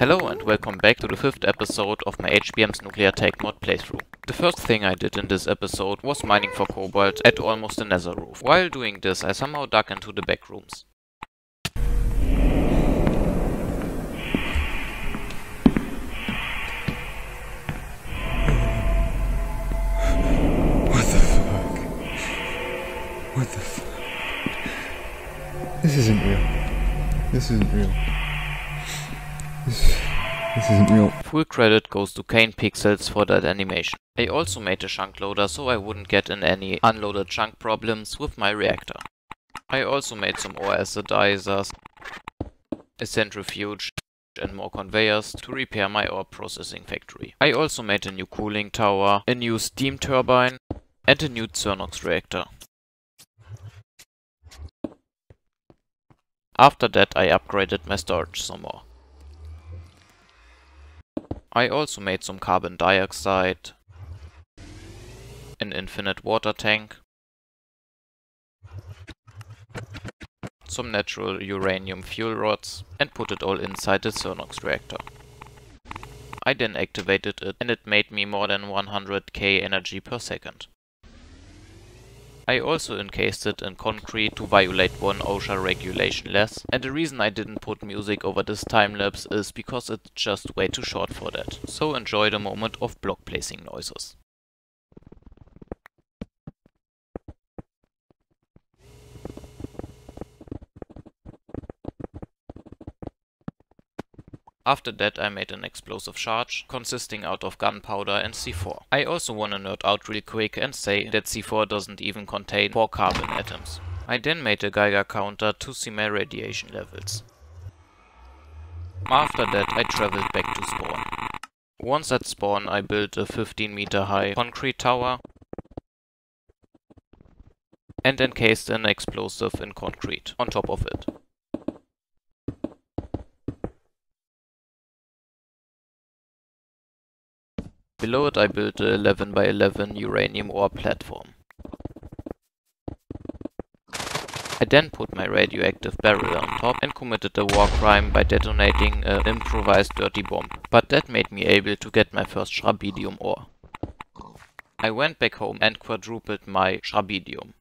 Hello and welcome back to the 5th episode of my HBM's Nuclear Tech Mod playthrough. The first thing I did in this episode was mining for cobalt at almost the nether roof. While doing this, I somehow dug into the backrooms. What the fuck? What the fuck? This isn't real. This isn't real. This isn't real. Full credit goes to Kane Pixels for that animation. I also made a chunk loader so I wouldn't get in any unloaded chunk problems with my reactor. I also made some ore acidizers, a centrifuge and more conveyors to repair my ore processing factory. I also made a new cooling tower, a new steam turbine and a new Zirnox Reactor. After that I upgraded my storage some more. I also made some carbon dioxide, an infinite water tank, some natural uranium fuel rods and put it all inside the Zirnox reactor. I then activated it and it made me more than 100k energy per second. I also encased it in concrete to violate one OSHA regulation less, and the reason I didn't put music over this time-lapse is because it's just way too short for that. So enjoy the moment of block placing noises. After that I made an explosive charge, consisting out of gunpowder and C4. I also wanna nerd out real quick and say that C4 doesn't even contain 4 carbon atoms. I then made a Geiger counter to see my radiation levels. After that I traveled back to spawn. Once at spawn I built a 15-meter high concrete tower and encased an explosive in concrete on top of it. Below it I built a 11 by 11 uranium ore platform. I then put my radioactive barrel on top and committed a war crime by detonating an improvised dirty bomb, but that made me able to get my first schrabidium ore. I went back home and quadrupled my schrabidium.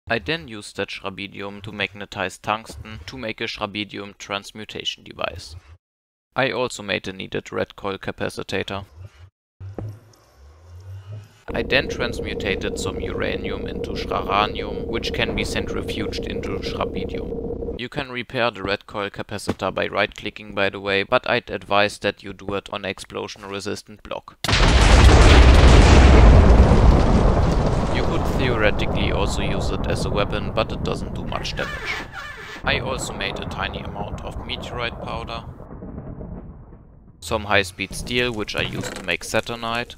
I then used that schrabidium to magnetize tungsten to make a schrabidium transmutation device. I also made the needed red coil capacitator. I then transmutated some uranium into scharanium, which can be centrifuged into schrabidium. You can repair the red coil capacitor by right-clicking, by the way, but I'd advise that you do it on an explosion-resistant block. You could theoretically also use it as a weapon, but it doesn't do much damage. I also made a tiny amount of meteorite powder, some high-speed steel, which I used to make saturnite,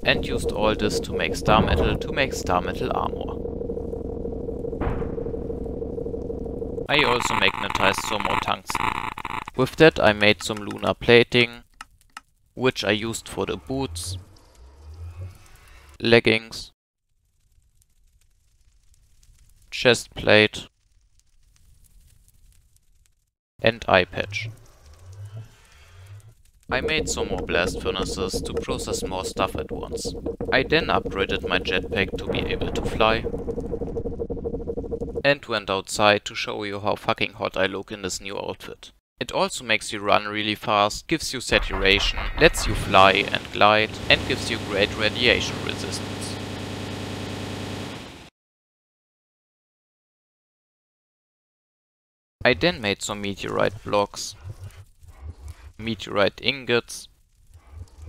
and used all this to make star metal armor. I also magnetized some more tungsten. With that I made some lunar plating, which I used for the boots, leggings, chest plate and eye patch. I made some more blast furnaces to process more stuff at once. I then upgraded my jetpack to be able to fly and went outside to show you how fucking hot I look in this new outfit. It also makes you run really fast, gives you saturation, lets you fly and glide and gives you great radiation resistance. I then made some meteorite blocks, meteorite ingots,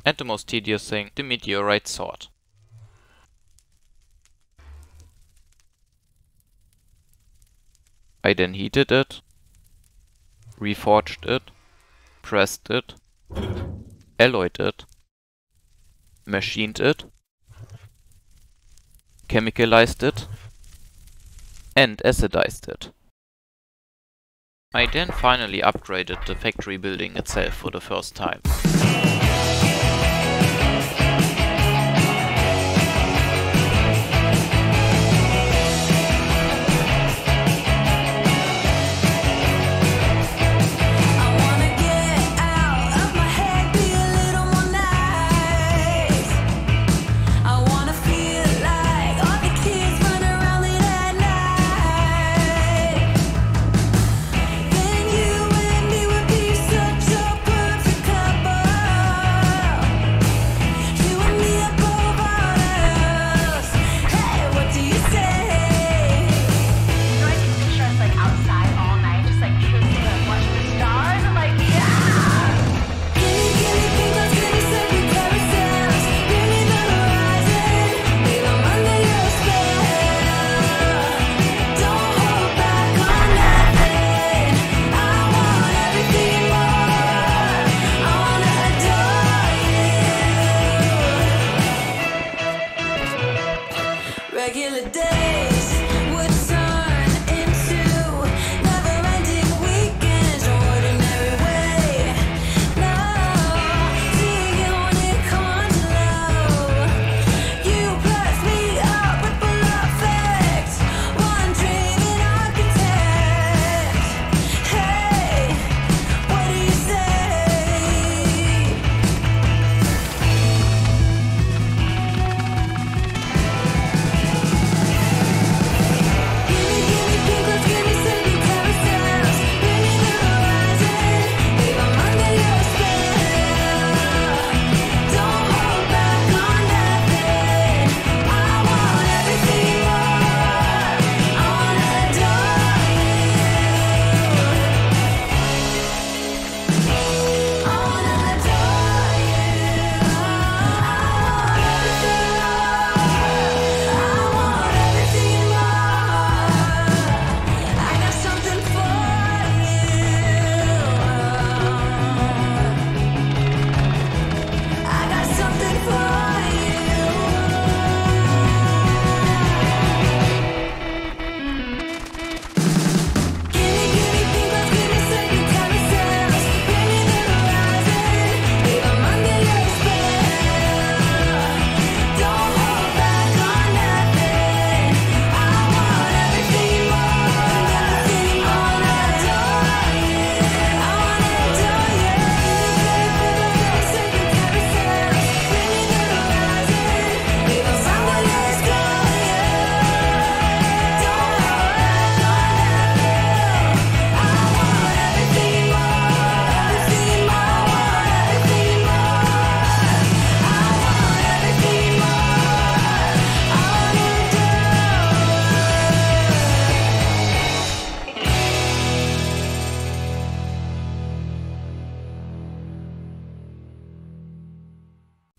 and the most tedious thing, the meteorite sword. I then heated it, reforged it, pressed it, alloyed it, machined it, chemicalized it, and acidized it. I then finally upgraded the factory building itself for the first time.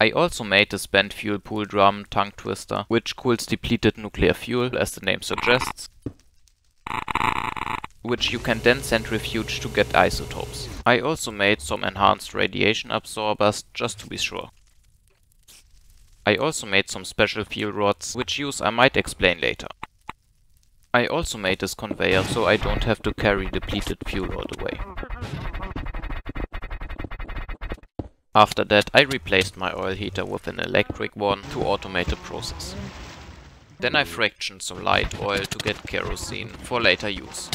I also made the spent fuel pool drum tongue twister, which cools depleted nuclear fuel, as the name suggests, which you can then centrifuge to get isotopes. I also made some enhanced radiation absorbers, just to be sure. I also made some special fuel rods, which use I might explain later. I also made this conveyor so I don't have to carry depleted fuel all the way. After that, I replaced my oil heater with an electric one to automate the process. Then I fractioned some light oil to get kerosene for later use.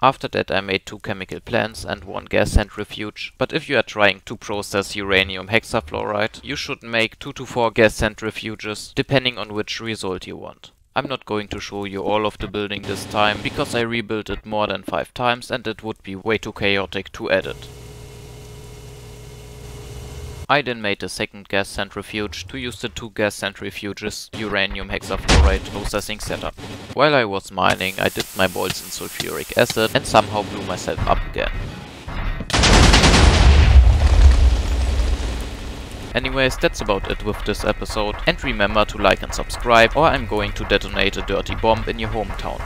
After that I made 2 chemical plants and 1 gas centrifuge, but if you are trying to process uranium hexafluoride, you should make 2 to 4 gas centrifuges, depending on which result you want. I'm not going to show you all of the building this time, because I rebuilt it more than 5 times and it would be way too chaotic to edit. I then made a second gas centrifuge to use the 2 gas centrifuges uranium hexafluoride processing setup. While I was mining, I dipped my balls in sulfuric acid and somehow blew myself up again. Anyways, that's about it with this episode, and remember to like and subscribe or I'm going to detonate a dirty bomb in your hometown.